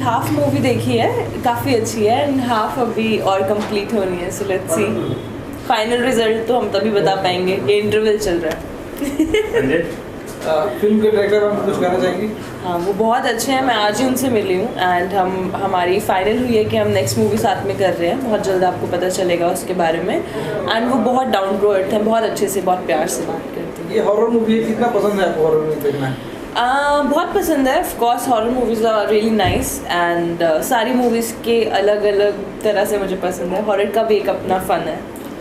Half movie देखी है, काफ़ी अच्छी है एंड हाफ अभी और कंप्लीट होनी है, so let's see. Final result तो हम तभी बता पाएंगे, ये इंटरवल चल रहा है। फिल्म के डायरेक्टर हम कुछ कहना चाहेंगे? हाँ, वो बहुत अच्छे हैं, मैं आज ही उनसे मिली हूँ एंड हमारी फाइनल हुई है कि हम नेक्स्ट मूवी साथ में कर रहे हैं। बहुत जल्द आपको पता चलेगा उसके बारे में। एंड वो बहुत डाउन टू अर्थ हैं, बहुत अच्छे से, बहुत प्यार से बात करते हैं। ये हॉरर मूवी है, कितना पसंद है आपको हॉरर मूवी देखना? बहुत पसंद है। Of course horror movies are really nice and सारी मूवीज़ के अलग अलग तरह से मुझे पसंद है। हॉरर का भी एक अपना फ़न है।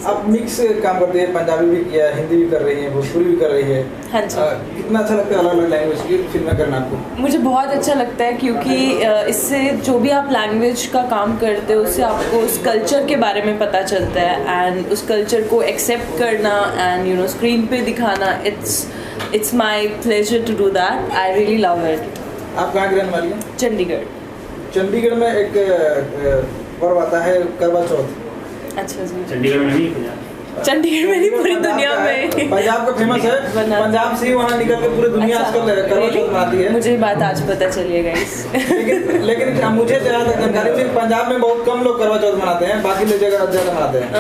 आप मिक्स काम करते हैं, पंजाबी भी किया, हिंदी भी कर रही है, भोजपुरी भी कर रही है। हाँ जी। कितना अच्छा लगता है अलग अलग लैंग्वेज की फिल्में करना आपको? मुझे बहुत अच्छा लगता है क्योंकि इससे जो भी आप लैंग्वेज का काम करते हो उससे आपको उस कल्चर के बारे में पता चलता है एंड उस कल्चर को एक्सेप्ट करना एंड यू नो स्क्रीन पे दिखाना, it's my pleasure to do that. I really love it. आप कहाँ की रहने वाली हैं? चंडीगढ़। चंडीगढ़ में एक पर्व आता है करवा चौथ। अच्छा जी। चंडीगढ़ में नहीं पंजाब? चंडीगढ़ में नहीं, पूरी दुनिया में। पंजाब का फेमस है, पंजाब से ही वहाँ निकल के पूरी दुनिया आजकल करवा चौथ मनाती है। मुझे बात आज पता चली है गाइस। लेकिन मुझे जहाँ तक जानकारी थी, पंजाब में बहुत कम लोग करवा चौथ मनाते हैं, बाकी लोग जगह ज़्यादा मनाते हैं।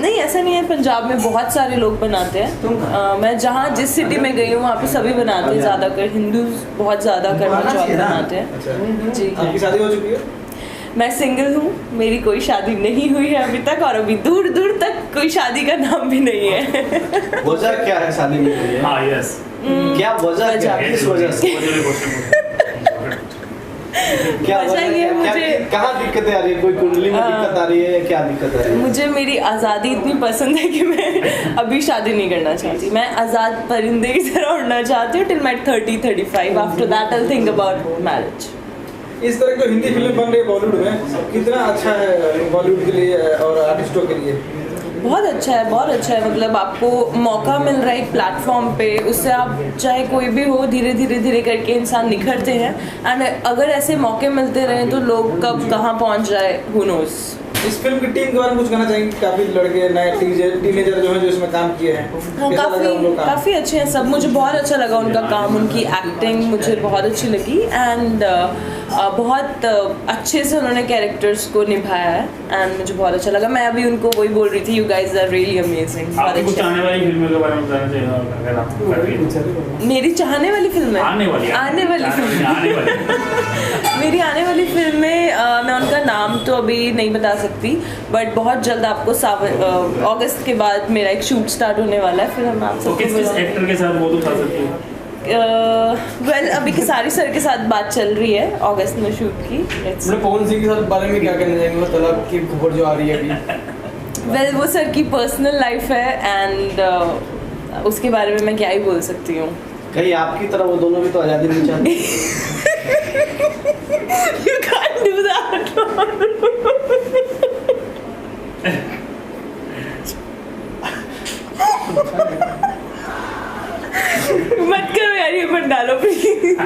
नहीं, ऐसा नहीं है, पंजाब में बहुत सारे लोग बनाते हैं। मैं जहाँ जिस सिटी में गई हूँ वहाँ पे सभी बनाते हैं, ज़्यादातर हिंदू बहुत ज़्यादा करवा चौथ बनाते हैं। जी। आपकी शादी हो चुकी है? मैं सिंगल हूँ, मेरी कोई शादी नहीं हुई है अभी तक और अभी दूर दूर तक कोई शादी का नाम भी नहीं है। वजह क्या है शादी नहीं हुई है? हाँ यस। क्या वजह क्या है? किस वजह से? क्या वजह ये मुझे कहाँ दिक्कतें आ रही है? कोई कुंडली में दिक्कत आ रही है? क्या दिक्कत आ रही है? मुझे मेरी आज़ादी इतनी पसंद है कि मैं अभी शादी नहीं करना चाहती। मैं आज़ाद परिंदे की तरह उड़ना चाहती हूँ till my 30-35। After that I think about marriage. इस तरह की हिंदी फिल्म बन रही है बॉलीवुड में, कितना अच्छा है बॉलीवुड के लिए और आर्टिस्टों के लिए? बहुत अच्छा है, बहुत अच्छा है। मतलब आपको मौका मिल रहा है एक प्लेटफॉर्म पे, उससे आप चाहे कोई भी हो धीरे धीरे करके इंसान निखरते हैं एंड अगर ऐसे मौके मिलते रहे तो लोग कब कहाँ पहुँच जाए, हु नोज़। इस फिल्म की टीम के बारे में कुछ कहना चाहेंगे? काफ़ी लड़के नए टीनेजर जो हैं जो इसमें काम किए हैं, कैसा लगा उन लोग काम? काफ़ी अच्छे हैं सब। मुझे बहुत अच्छा लगा उनका काम, उनकी एक्टिंग मुझे बहुत अच्छी लगी एंड बहुत अच्छे से उन्होंने कैरेक्टर्स को निभाया है एंड मुझे बहुत अच्छा लगा। मैं अभी उनको वही बोल रही थी, you guys are really amazing. कुछ आने वाली फिल्मों के बारे में बताना चाहिए अगर आप कर रही हैं? मेरी चाहने वाली फिल्म है, आने वाली मेरी आने वाली फिल्म में मैं उनका नाम तो अभी नहीं बता सकती बट बहुत जल्द आपको अगस्त के बाद मेरा एक शूट स्टार्ट होने वाला है। फिर हम आप तो किस एक्टर के साथ वो तो बता सकती हो? वेल अभी खेसारी सर के साथ बात चल रही है अगस्त में शूट की। पवन सिंह के साथ बारे में क्या कहना चाहेंगे? तलाक की खबर जो आ रही है अभी। वेल वो सर की पर्सनल लाइफ है एंड उसके बारे में मैं क्या ही बोल सकती हूँ। कहीं आपकी तरह वो दोनों भी तो आज़ादी नहीं चाहते? You can't do that. मत करो यार, ये मत डालो प्लीज।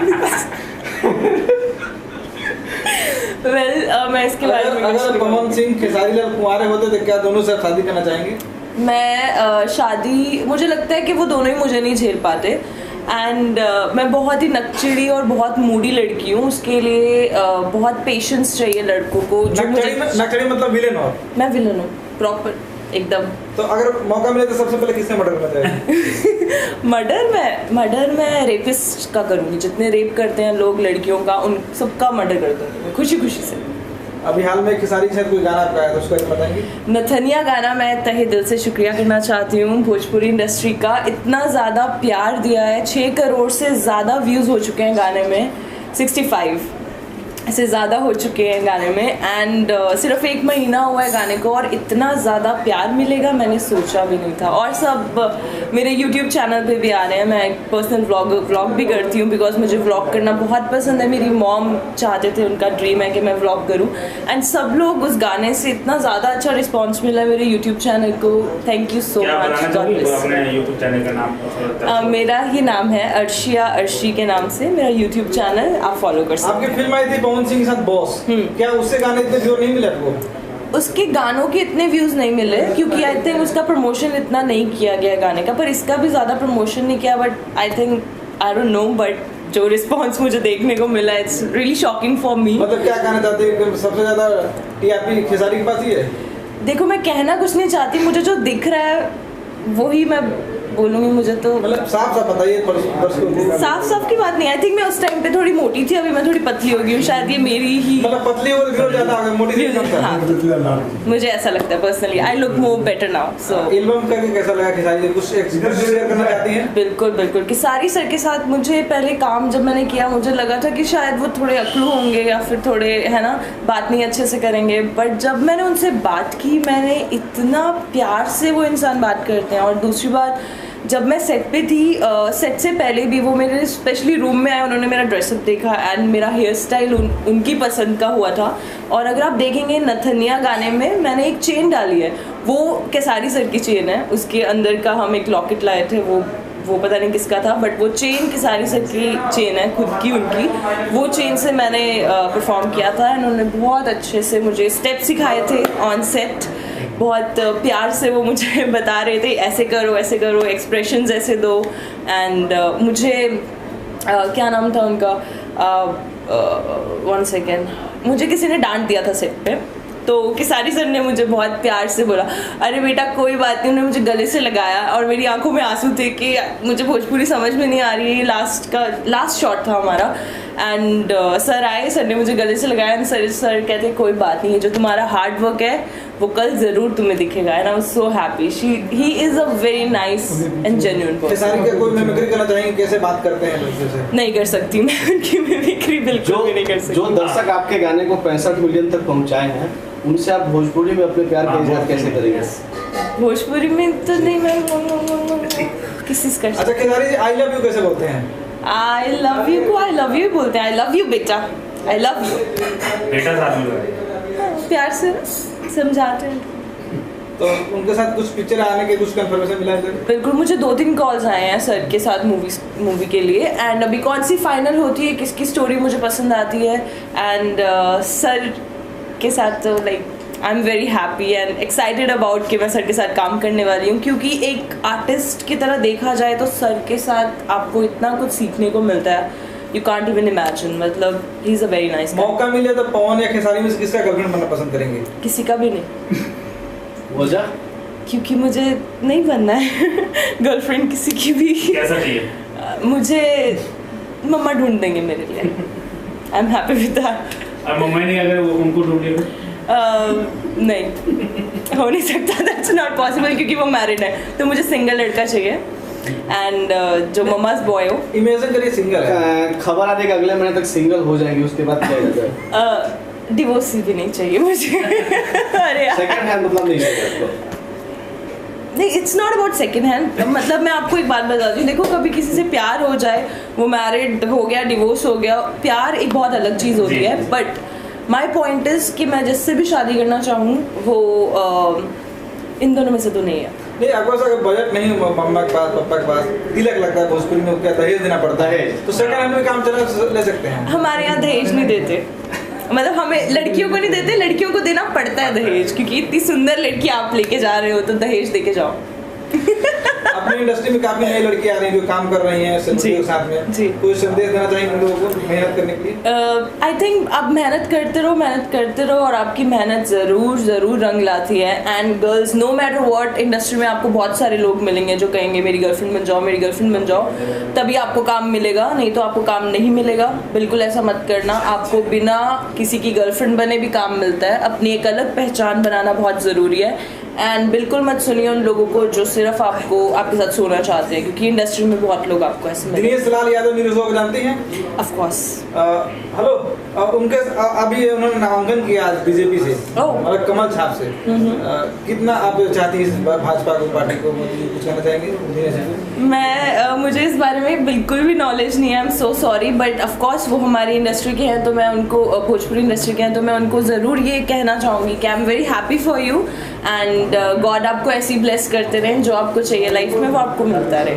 मैं इसके बारे में अगर पवन सिंह खेसारी लाल कुंवारे होते तो क्या दोनों से शादी करना चाहेंगे? मैं शादी, मुझे लगता है कि वो दोनों ही मुझे नहीं झेल पाते एंड मैं बहुत ही नकचिड़ी और बहुत मूडी लड़की हूँ। उसके लिए बहुत पेशेंस चाहिए लड़कों को। नकचड़ी मतलब विलेन हो? मैं विलन हूँ प्रॉपर एकदम। तो अगर मौका मिले तो सबसे पहले किसने मर्डर करना चाहिए? मर्डर मैं रेपिस्ट का करूँगी। जितने रेप करते हैं लोग लड़कियों का, उन सबका मर्डर कर दूँगी खुशी खुशी से। अभी हाल में खेसारी के साथ कोई गाना आपका है तो उसको बताएंगे? नथनिया गाना मैं तहे दिल से शुक्रिया करना चाहती हूँ भोजपुरी इंडस्ट्री का। इतना ज़्यादा प्यार दिया है, 6 करोड़ से ज़्यादा व्यूज़ हो चुके हैं गाने में, 65 से ज़्यादा हो चुके हैं गाने में एंड सिर्फ 1 महीना हुआ है गाने को और इतना ज़्यादा प्यार मिलेगा मैंने सोचा भी नहीं था। और सब मेरे YouTube चैनल पे भी आ रहे हैं। मैं एक पर्सनल व्लॉग भी करती हूँ बिकॉज मुझे व्लॉग करना बहुत पसंद है। मेरी मॉम चाहते थे, उनका ड्रीम है कि मैं व्लॉग करूँ एंड सब लोग उस गाने से इतना ज़्यादा अच्छा रिस्पॉन्स मिला है मेरे YouTube चैनल को। Thank you so much. मेरा ही नाम है अर्शी के नाम से मेरा YouTube चैनल, आप फॉलो कर सकते हैं। आपकी फिल्म आई थी पवन सिंह के साथ बॉस, क्या उससे गाने इतने व्यूअर नहीं मिले आपको? उसके गानों के इतने व्यूज़ नहीं मिले क्योंकि आई थिंक उसका प्रमोशन इतना नहीं किया गया गाने का, पर इसका भी ज़्यादा प्रमोशन नहीं किया but I think I don't know but जो रिस्पॉन्स मुझे देखने को मिला, it's really shocking for me. मतलब क्या कहना चाहते हैं कि सबसे ज्यादा टीआरपी खेसारी के पास ही है? देखो मैं कहना कुछ नहीं चाहती, मुझे जो दिख रहा है वही मैं बोलूँगी। मुझे तो मतलब साफ साफ बताइए दर्शकों को। साफ की बात नहीं। आई थिंक मैं उस टाइम पे थोड़ी मोटी थी, अभी मैं थोड़ी पतली हो गई हूँ, शायद ये मेरी ही मतलब पतली हो तो व्यूज ज्यादा आ गए, मोटी थी कम था। हाँ, मुझे ऐसा लगता है personally. I look more better now. So album करके कैसा लगा खेसारी जी? कुछ एक्सपीरियंस शेयर करना चाहती हैं? बिल्कुल खेसारी सर के साथ मुझे पहले काम जब मैंने किया, मुझे लगा था कि शायद वो थोड़े अकलू होंगे या फिर थोड़े है ना बात नहीं अच्छे से करेंगे, बट जब मैंने उनसे बात की, मैंने इतना प्यार से वो इंसान बात करते हैं। और दूसरी बात, जब मैं सेट पे थी, सेट से पहले भी वो मेरे स्पेशली रूम में आए, उन्होंने मेरा ड्रेसअप देखा एंड मेरा हेयर स्टाइल उनकी पसंद का हुआ था। और अगर आप देखेंगे नथनिया गाने में मैंने एक चेन डाली है, वो खेसारी सर की चेन है। उसके अंदर का हम एक लॉकेट लाए थे, वो पता नहीं किसका था, बट वो चेन खेसारी सर की चेन है, खुद की उनकी। वो चेन से मैंने परफॉर्म किया था एंड उन्होंने बहुत अच्छे से मुझे स्टेप सिखाए थे ऑन सेट। बहुत प्यार से वो मुझे बता रहे थे ऐसे करो, एक्सप्रेशंस ऐसे दो। एंड मुझे क्या नाम था उनका, 1 सेकेंड, मुझे किसी ने डांट दिया था सेट पे, तो खेसारी सर ने मुझे बहुत प्यार से बोला अरे बेटा कोई बात नहीं। उन्होंने मुझे गले से लगाया और मेरी आंखों में आंसू थे कि मुझे भोजपुरी समझ में नहीं आ रही है। लास्ट शॉट था हमारा एंड सर आए, सर ने मुझे गले से लगाया एंड सर कहते कोई बात नहीं है, जो तुम्हारा हार्ड वर्क है वो कल ज़रूर तुम्हें दिखेगा। And I was so happy. He is a very nice and genuine person. Khesari का कोई मिमिक्री करना चाहेंगे? कैसे बात करते हैं लोगों से? नहीं कर सकती मैं उनकी मिमिक्री, बिल्कुल भी नहीं कर सकती। जो दर्शक आपके गाने को 65 मिलियन तक पहुंचाए हैं, उनसे आप भोजपुरी में अपने प्यार का इजहार कैसे करेंगे? भोजपुरी में तो नहीं, मैं किसी से कर सकती। अच्छा Khesari ji, I love you कैसे बोलते हैं? आई लव यू को आई लव यू बोलते हैं। आई लव यू बेटा, आई लव यू। बेटा साथ में प्यार से समझाते हैं। तो उनके साथ कुछ पिक्चर आने के कुछ कंफर्मेशन मिला है? बिल्कुल, मुझे 2-3 कॉल्स आए हैं सर के साथ मूवी के लिए। एंड अभी कौन सी फाइनल होती है, किसकी स्टोरी मुझे पसंद आती है, एंड सर के साथ तो like I am very happy and excited about कि मैं सर के साथ काम करने वाली हूँ। क्योंकि एक आर्टिस्ट की तरह देखा जाए तो सर के साथ आपको इतना कुछ सीखने को मिलता है, यू कांट इवन इमेजिन। मतलब he is a very nice. मौका मिले तो पवन या खेसारी में से किसका गर्लफ्रेंड बनना पसंद करेंगे? किसी का भी नहीं। वजह? क्योंकि मुझे नहीं बनना है गर्लफ्रेंड किसी की भी। कैसा चाहिए? मुझे मम्मा ढूंढ देंगे मेरे लिए। I am happy with that. अब मम्मा नहीं, अगर वो उनको ढूंढे नहीं हो नहीं सकता, दैट्स नॉट पॉसिबल, क्योंकि वो मैरिड है। तो मुझे सिंगल लड़का चाहिए एंड जो मम्माज बॉय हो। इमेजिन करिए सिंगल है, खबर आने के अगले महीने तक सिंगल हो जाएंगे, उसके बाद क्या होगा? डिवोर्स भी नहीं चाहिए मुझे। अरे यार, सेकंड हैंड मतलब नहीं चाहिए आपको? नहीं, it's not about second hand. मतलब मैं आपको एक बात बताती हूँ, देखो कभी किसी से प्यार हो जाए, वो मैरिड हो गया, डिवोर्स हो गया, प्यार एक बहुत अलग चीज़ होती है। बट माई पॉइंट इज़ कि मैं जिससे भी शादी करना चाहूँ वो इन दोनों में से तो नहीं है। नहीं आपको अगर बजट नहीं हो मम्मा के पास पापा के पास, तिलक लगता है भोजपुरी में, क्या दहेज देना पड़ता है, तो सेकंड हैंड में काम चला ले सकते हैं। हमारे यहाँ दहेज नहीं देते, मतलब हमें लड़कियों को नहीं देते, लड़कियों को देना पड़ता है दहेज, क्योंकि इतनी सुंदर लड़की आप लेके जा रहे हो तो दहेज देके जाओ। अपनी इंडस्ट्री में काफी नई लड़कियां आ रही हैं जो काम कर रही हैं सेलिब्रिटी के साथ में, जी। कोई संदेश देना चाहिए उन लोगों को मेहनत करने के लिए? आई थिंक आप मेहनत करते रहो और आपकी मेहनत ज़रूर रंग लाती है। And girls, no matter what, industry में आपको बहुत सारे लोग मिलेंगे जो कहेंगे मेरी गर्लफ्रेंड बन जाओ, मेरी गर्लफ्रेंड बन जाओ, तभी आपको काम मिलेगा, नहीं तो आपको काम नहीं मिलेगा। बिल्कुल ऐसा मत करना, आपको बिना किसी की गर्लफ्रेंड बने भी काम मिलता है। अपनी एक अलग पहचान बनाना बहुत ज़रूरी है। एंड बिल्कुल मत सुनिए उन लोगों को जो सिर्फ आपको आपके साथ सोना चाहते हैं, क्योंकि इंडस्ट्री में बहुत लोग आपको ऐसे मिलेंगे। दिनेश लाल यादव नीरज को जानती हैं? Of course. हेलो, उनके अभी उन्होंने नामांकन किया आज बीजेपी से, मतलब कमल छाप से। कितना आप चाहती हैं भाजपा को, पार्टी को, कुछ कहना चाहेंगे दिनेश जी? मैं मुझे इस बारे में बिल्कुल भी नॉलेज नहीं है, I am so sorry, but of course वो हमारी इंडस्ट्री के हैं तो मैं उनको, भोजपुरी इंडस्ट्री के हैं तो मैं उनको ज़रूर ये कहना चाहूँगी कि I am very happy for you and God आपको ऐसी ब्लेस करते रहें, जो आपको चाहिए लाइफ में वो आपको मिलता रहे।